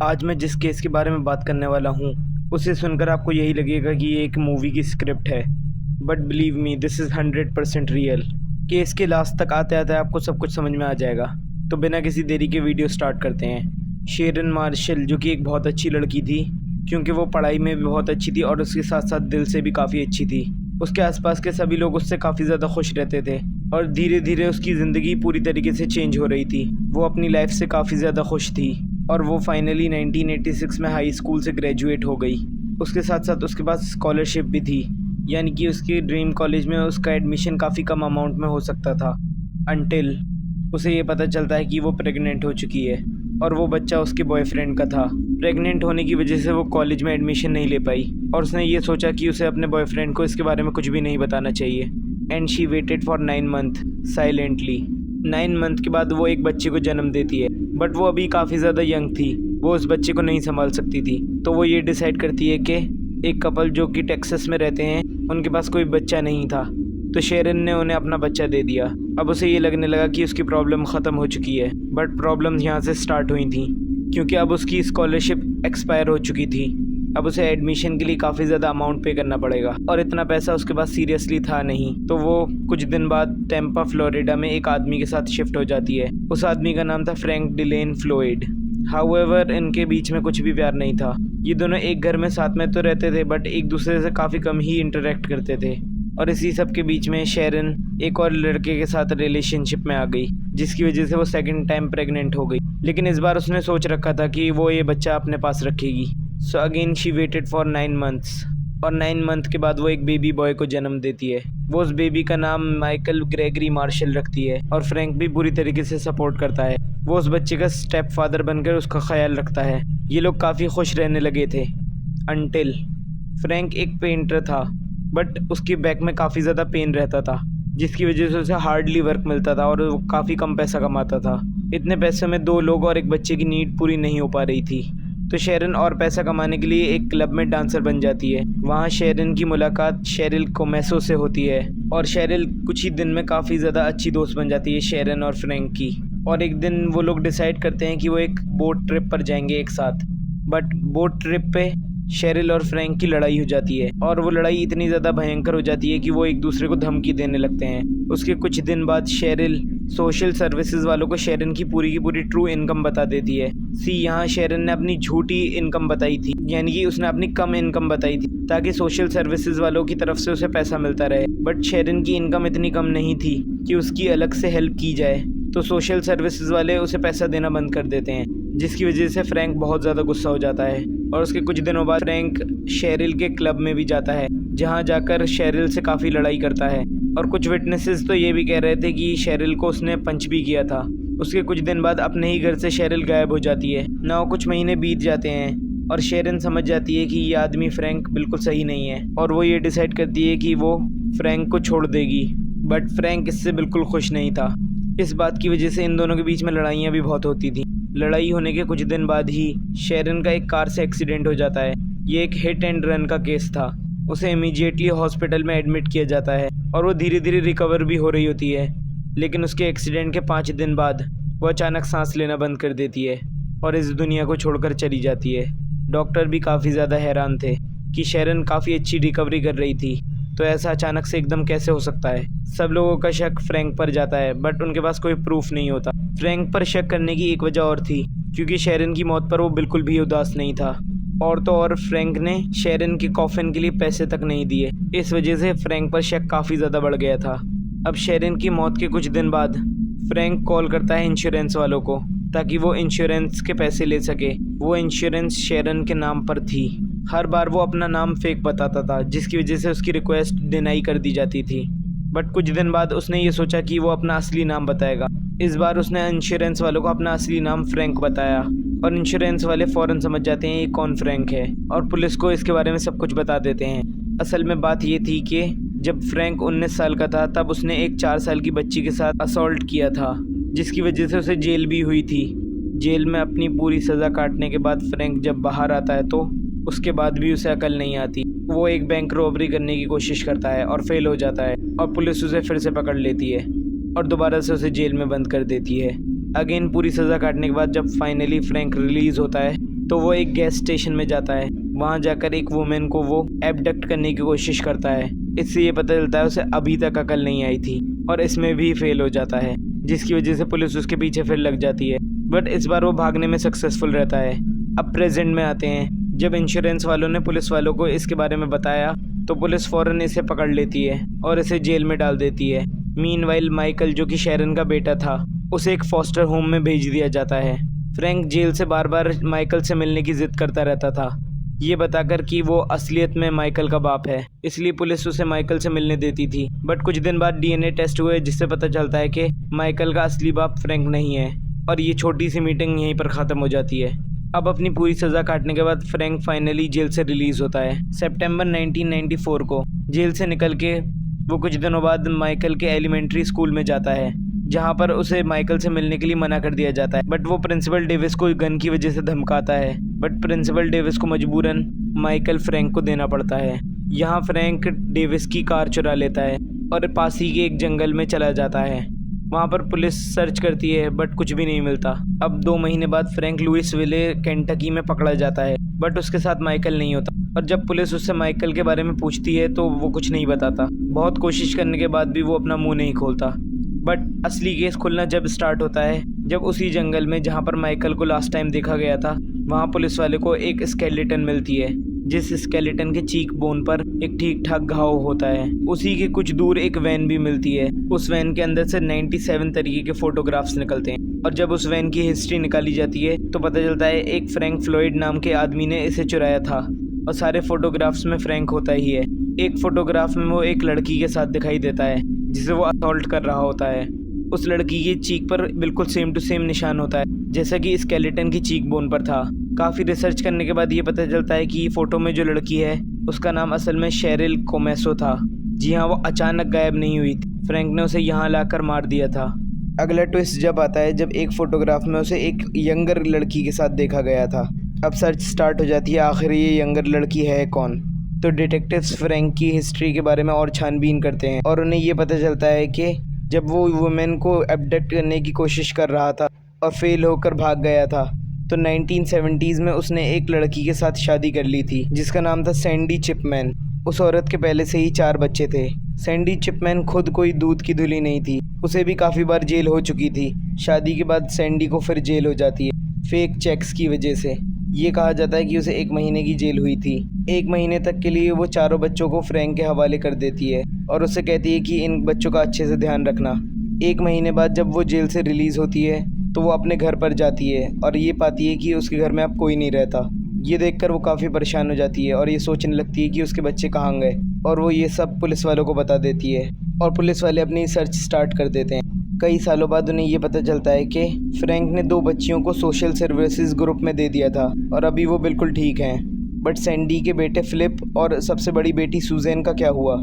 आज मैं जिस केस के बारे में बात करने वाला हूँ उसे सुनकर आपको यही लगेगा कि ये एक मूवी की स्क्रिप्ट है, but believe me this is 100% real. Case के लास्ट तक आते आते आपको सब कुछ समझ में आ जाएगा। तो बिना किसी देरी के वीडियो स्टार्ट करते हैं। शेरन मार्शल जो कि एक बहुत अच्छी लड़की थी, क्योंकि वो पढ़ाई में भी बहुत अच्छी थी और उसके साथ साथ दिल से भी काफ़ी अच्छी थी। उसके आसपास के सभी लोग उससे काफ़ी ज़्यादा खुश रहते थे और धीरे धीरे उसकी ज़िंदगी पूरी तरीके से चेंज हो रही थी। वो अपनी लाइफ से काफ़ी ज़्यादा खुश थी और वो फाइनली 1986 में हाई स्कूल से ग्रेजुएट हो गई। उसके साथ साथ उसके पास स्कॉलरशिप भी थी, यानी कि उसके ड्रीम कॉलेज में उसका एडमिशन काफ़ी कम अमाउंट में हो सकता था, अनटिल उसे ये पता चलता है कि वो प्रेग्नेंट हो चुकी है और वो बच्चा उसके बॉयफ्रेंड का था। प्रेग्नेंट होने की वजह से वो कॉलेज में एडमिशन नहीं ले पाई और उसने ये सोचा कि उसे अपने बॉयफ्रेंड को इसके बारे में कुछ भी नहीं बताना चाहिए। And she waited for 9 month silently. 9 month के बाद वो एक बच्चे को जन्म देती है, बट वो अभी काफ़ी ज़्यादा यंग थी, वो उस बच्चे को नहीं संभाल सकती थी। तो वो ये डिसाइड करती है कि एक कपल जो कि टेक्सास में रहते हैं उनके पास कोई बच्चा नहीं था, तो शेरन ने उन्हें अपना बच्चा दे दिया। अब उसे ये लगने लगा कि उसकी प्रॉब्लम ख़त्म हो चुकी है, बट प्रॉब्लम्स यहाँ से स्टार्ट हुई थी, क्योंकि अब उसकी स्कॉलरशिप एक्सपायर हो चुकी थी। अब उसे एडमिशन के लिए काफ़ी ज़्यादा अमाउंट पे करना पड़ेगा और इतना पैसा उसके पास सीरियसली था नहीं। तो वो कुछ दिन बाद टेम्पा फ्लोरिडा में एक आदमी के साथ शिफ्ट हो जाती है। उस आदमी का नाम था फ्रैंक डिलेन फ्लोइड। हाउएवर इनके बीच में कुछ भी प्यार नहीं था। ये दोनों एक घर में साथ में तो रहते थे, बट एक दूसरे से काफ़ी कम ही इंटरेक्ट करते थे। और इसी सब के बीच में शेरन एक और लड़के के साथ रिलेशनशिप में आ गई, जिसकी वजह से वो सेकंड टाइम प्रेग्नेंट हो गई। लेकिन इस बार उसने सोच रखा था कि वो ये बच्चा अपने पास रखेगी। So again she waited for 9 months और 9 मंथ के बाद वो एक बेबी बॉय को जन्म देती है। वो उस बेबी का नाम माइकल ग्रेगरी मार्शल रखती है और फ्रैंक भी पूरी तरीके से सपोर्ट करता है। वो उस बच्चे का स्टेप फादर बनकर उसका ख्याल रखता है। ये लोग काफ़ी खुश रहने लगे थे, अनटिल फ्रैंक एक पेंटर था, बट उसके बैक में काफ़ी ज़्यादा पेन रहता था, जिसकी वजह से उसे हार्डली वर्क मिलता था और वो काफ़ी कम पैसा कमाता था। इतने पैसे में 2 लोग और एक बच्चे की नीड पूरी नहीं हो पा रही थी। तो शेरन और पैसा कमाने के लिए एक क्लब में डांसर बन जाती है। वहाँ शेरन की मुलाकात शेरिल कोमेसो से होती है और शेरिल कुछ ही दिन में काफ़ी ज़्यादा अच्छी दोस्त बन जाती है शेरन और फ्रैंक की। और एक दिन वो लोग डिसाइड करते हैं कि वो एक बोट ट्रिप पर जाएंगे एक साथ, बट बोट ट्रिप पे शेरिल और फ्रैंक की लड़ाई हो जाती है और वो लड़ाई इतनी ज़्यादा भयंकर हो जाती है कि वो एक दूसरे को धमकी देने लगते हैं। उसके कुछ दिन बाद शेरिल सोशल सर्विसेज वालों को शेरन की पूरी ट्रू इनकम बता देती है। यहाँ शेरन ने अपनी झूठी इनकम बताई थी, यानी कि उसने अपनी कम इनकम बताई थी ताकि सोशल सर्विसेज वालों की तरफ से उसे पैसा मिलता रहे। बट शेरन की इनकम इतनी कम नहीं थी कि उसकी अलग से हेल्प की जाए, तो सोशल सर्विसेज वाले उसे पैसा देना बंद कर देते हैं, जिसकी वजह से फ्रैंक बहुत ज़्यादा गुस्सा हो जाता है। और उसके कुछ दिनों बाद फ्रैंक शेरिल के क्लब में भी जाता है, जहां जाकर शेरिल से काफ़ी लड़ाई करता है। और कुछ विटनेसेस तो ये भी कह रहे थे कि शेरिल को उसने पंच भी किया था। उसके कुछ दिन बाद अपने ही घर से शेरिल गायब हो जाती है। ना कुछ महीने बीत जाते हैं और शेरन समझ जाती है कि ये आदमी फ्रैंक बिल्कुल सही नहीं है और वो ये डिसाइड करती है कि वो फ्रैंक को छोड़ देगी। बट फ्रैंक इससे बिल्कुल खुश नहीं था। इस बात की वजह से इन दोनों के बीच में लड़ाइयाँ भी बहुत होती थी। लड़ाई होने के कुछ दिन बाद ही शेरन का एक कार से एक्सीडेंट हो जाता है। ये एक हिट एंड रन का केस था। उसे इमीडिएटली हॉस्पिटल में एडमिट किया जाता है और वो धीरे धीरे रिकवर भी हो रही होती है। लेकिन उसके एक्सीडेंट के 5 दिन बाद वो अचानक सांस लेना बंद कर देती है और इस दुनिया को छोड़कर चली जाती है। डॉक्टर भी काफ़ी ज़्यादा हैरान थे कि शेरन काफ़ी अच्छी रिकवरी कर रही थी, तो ऐसा अचानक से एकदम कैसे हो सकता है। सब लोगों का शक फ्रैंक पर जाता है, बट उनके पास कोई प्रूफ नहीं होता। फ्रैंक पर शक करने की एक वजह और थी, क्योंकि शेरन की मौत पर वो बिल्कुल भी उदास नहीं था। और तो और फ्रैंक ने शेरन के कॉफिन के लिए पैसे तक नहीं दिए। इस वजह से फ्रैंक पर शक काफ़ी ज़्यादा बढ़ गया था। अब शेरन की मौत के कुछ दिन बाद फ्रैंक कॉल करता है इंश्योरेंस वालों को, ताकि वो इंश्योरेंस के पैसे ले सके। वो इंश्योरेंस शेरन के नाम पर थी। हर बार वो अपना नाम फेक बताता था, जिसकी वजह से उसकी रिक्वेस्ट डिनाई कर दी जाती थी। बट कुछ दिन बाद उसने ये सोचा कि वो अपना असली नाम बताएगा। इस बार उसने इंश्योरेंस वालों को अपना असली नाम फ्रैंक बताया और इंश्योरेंस वाले फ़ौरन समझ जाते हैं ये कौन फ्रैंक है और पुलिस को इसके बारे में सब कुछ बता देते हैं। असल में बात ये थी कि जब फ्रैंक 19 साल का था तब उसने एक 4 साल की बच्ची के साथ असॉल्ट किया था, जिसकी वजह से उसे जेल भी हुई थी। जेल में अपनी पूरी सज़ा काटने के बाद फ्रैंक जब बाहर आता है तो उसके बाद भी उसे अकल नहीं आती। वो एक बैंक रॉबरी करने की कोशिश करता है और फेल हो जाता है और पुलिस उसे फिर से पकड़ लेती है और दोबारा से उसे जेल में बंद कर देती है। अगेन पूरी सज़ा काटने के बाद जब फाइनली फ्रैंक रिलीज़ होता है तो वो एक गैस स्टेशन में जाता है। वहाँ जाकर एक वुमेन को वो एबडक्ट करने की कोशिश करता है। इससे ये पता चलता है उसे अभी तक अकल नहीं आई थी और इसमें भी फेल हो जाता है, जिसकी वजह से पुलिस उसके पीछे फिर लग जाती है। बट इस बार वो भागने में सक्सेसफुल रहता है। अब प्रेजेंट में आते हैं। जब इंश्योरेंस वालों ने पुलिस वालों को इसके बारे में बताया तो पुलिस फ़ौरन इसे पकड़ लेती है और इसे जेल में डाल देती है। मीनवाइल माइकल, जो कि शेरन का बेटा था, उसे एक फॉस्टर होम में भेज दिया जाता है। फ्रैंक जेल से बार बार माइकल से मिलने की ज़िद करता रहता था, ये बताकर कि वो असलियत में माइकल का बाप है, इसलिए पुलिस उसे माइकल से मिलने देती थी। बट कुछ दिन बाद डीएनए टेस्ट हुए, जिससे पता चलता है कि माइकल का असली बाप फ्रैंक नहीं है और ये छोटी सी मीटिंग यहीं पर ख़त्म हो जाती है। अब अपनी पूरी सज़ा काटने के बाद फ्रैंक फाइनली जेल से रिलीज़ होता है। सितंबर 1994 को जेल से निकल के वो कुछ दिनों बाद माइकल के एलिमेंट्री स्कूल में जाता है, जहाँ पर उसे माइकल से मिलने के लिए मना कर दिया जाता है। बट वो प्रिंसिपल डेविस को गन की वजह से धमकाता है, बट प्रिंसिपल डेविस को मजबूरन माइकल फ्रैंक को देना पड़ता है। यहाँ फ्रैंक डेविस की कार चुरा लेता है और पास ही के एक जंगल में चला जाता है। वहाँ पर पुलिस सर्च करती है बट कुछ भी नहीं मिलता। अब 2 महीने बाद फ्रैंक लुइसविले, केंटकी में पकड़ा जाता है, बट उसके साथ माइकल नहीं होता और जब पुलिस उससे माइकल के बारे में पूछती है तो वो कुछ नहीं बताता। बहुत कोशिश करने के बाद भी वो अपना मुंह नहीं खोलता। बट असली केस खुलना जब स्टार्ट होता है, जब उसी जंगल में जहाँ पर माइकल को लास्ट टाइम देखा गया था, वहाँ पुलिस वाले को एक स्केलेटन मिलती है, जिस स्केलेटन के चीक बोन पर एक ठीक ठाक घाव होता है। उसी के कुछ दूर एक वैन भी मिलती है। उस वैन के अंदर से 97 तरीके के फोटोग्राफ्स निकलते हैं और जब उस वैन की हिस्ट्री निकाली जाती है तो पता चलता है एक फ्रैंक फ्लॉयड नाम के आदमी ने इसे चुराया था और सारे फोटोग्राफ्स में फ्रैंक होता ही है। एक फोटोग्राफ में वो एक लड़की के साथ दिखाई देता है जिसे वो असॉल्ट कर रहा होता है। उस लड़की की चीक पर बिल्कुल सेम टू सेम निशान होता है जैसा कि स्केलेटन की चीक बोन पर था। काफ़ी रिसर्च करने के बाद ये पता चलता है कि फ़ोटो में जो लड़की है उसका नाम असल में शेरिल कोमेसो था। जी हाँ, वो अचानक गायब नहीं हुई थी, फ्रैंक ने उसे यहाँ लाकर मार दिया था। अगला ट्विस्ट जब आता है जब एक फ़ोटोग्राफ में उसे एक यंगर लड़की के साथ देखा गया था। अब सर्च स्टार्ट हो जाती है, आखिर ये यंगर लड़की है कौन। तो डिटेक्टिव्स फ्रैंक की हिस्ट्री के बारे में और छानबीन करते हैं और उन्हें ये पता चलता है कि जब वो वुमेन को एबडक्ट करने की कोशिश कर रहा था और फेल होकर भाग गया था तो 1970s में उसने एक लड़की के साथ शादी कर ली थी जिसका नाम था सैंडी चिपमैन। उस औरत के पहले से ही 4 बच्चे थे। सैंडी चिपमैन खुद कोई दूध की धुली नहीं थी, उसे भी काफ़ी बार जेल हो चुकी थी। शादी के बाद सैंडी को फिर जेल हो जाती है फेक चेक्स की वजह से। ये कहा जाता है कि उसे 1 महीने की जेल हुई थी। 1 महीने तक के लिए वो चारों बच्चों को फ्रैंक के हवाले कर देती है और उससे कहती है कि इन बच्चों का अच्छे से ध्यान रखना। 1 महीने बाद जब वो जेल से रिलीज़ होती है तो वो अपने घर पर जाती है और ये पाती है कि उसके घर में अब कोई नहीं रहता। ये देखकर वो काफ़ी परेशान हो जाती है और ये सोचने लगती है कि उसके बच्चे कहाँ गए और वो ये सब पुलिस वालों को बता देती है और पुलिस वाले अपनी सर्च स्टार्ट कर देते हैं। कई सालों बाद उन्हें ये पता चलता है कि फ्रैंक ने 2 बच्चियों को सोशल सर्विसेज ग्रुप में दे दिया था और अभी वो बिल्कुल ठीक हैं। बट सैंडी के बेटे फ़िलिप और सबसे बड़ी बेटी सुज़ैन का क्या हुआ?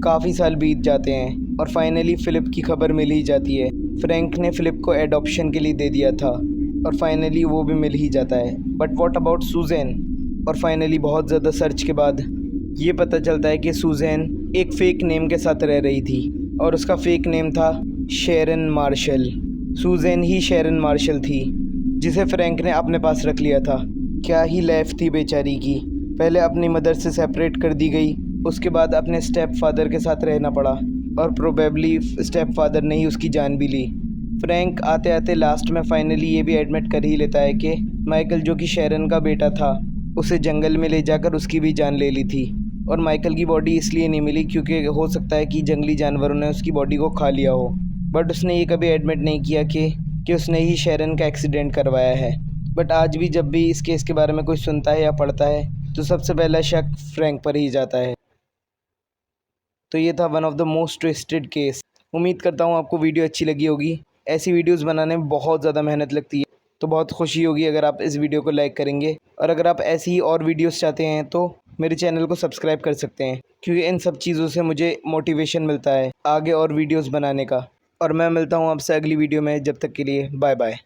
काफ़ी साल बीत जाते हैं और फाइनली फ़िलिप की खबर मिल ही जाती है। फ्रैंक ने फ़िलिप को एडॉप्शन के लिए दे दिया था और फाइनली वो भी मिल ही जाता है। But what about Suzanne? और फाइनली बहुत ज़्यादा सर्च के बाद ये पता चलता है कि सुज़ैन एक फ़ेक नेम के साथ रह रही थी और उसका फ़ेक नेम था शेरन मार्शल। सुज़ैन ही शेरन मार्शल थी जिसे फ्रैंक ने अपने पास रख लिया था। क्या ही लाइफ थी बेचारी की। पहले अपनी मदर से सेपरेट कर दी गई, उसके बाद अपने स्टेप फादर के साथ रहना पड़ा और प्रोबेबली स्टेप फादर ने ही उसकी जान भी ली। फ्रैंक आते आते लास्ट में फाइनली ये भी एडमिट कर ही लेता है कि माइकल, जो कि शेरन का बेटा था, उसे जंगल में ले जाकर उसकी भी जान ले ली थी और माइकल की बॉडी इसलिए नहीं मिली क्योंकि हो सकता है कि जंगली जानवरों ने उसकी बॉडी को खा लिया हो। बट उसने ये कभी एडमिट नहीं किया कि उसने ही शेरन का एक्सीडेंट करवाया है। बट आज भी जब भी इस केस के बारे में कोई सुनता है या पढ़ता है तो सबसे पहला शक फ्रैंक पर ही जाता है। तो ये था one of the most twisted case. उम्मीद करता हूँ आपको वीडियो अच्छी लगी होगी। ऐसी वीडियोस बनाने में बहुत ज़्यादा मेहनत लगती है, तो बहुत खुशी होगी अगर आप इस वीडियो को लाइक करेंगे और अगर आप ऐसी ही और वीडियोस चाहते हैं तो मेरे चैनल को सब्सक्राइब कर सकते हैं, क्योंकि इन सब चीज़ों से मुझे मोटिवेशन मिलता है आगे और वीडियोस बनाने का। और मैं मिलता हूँ आपसे अगली वीडियो में, जब तक के लिए बाय बाय।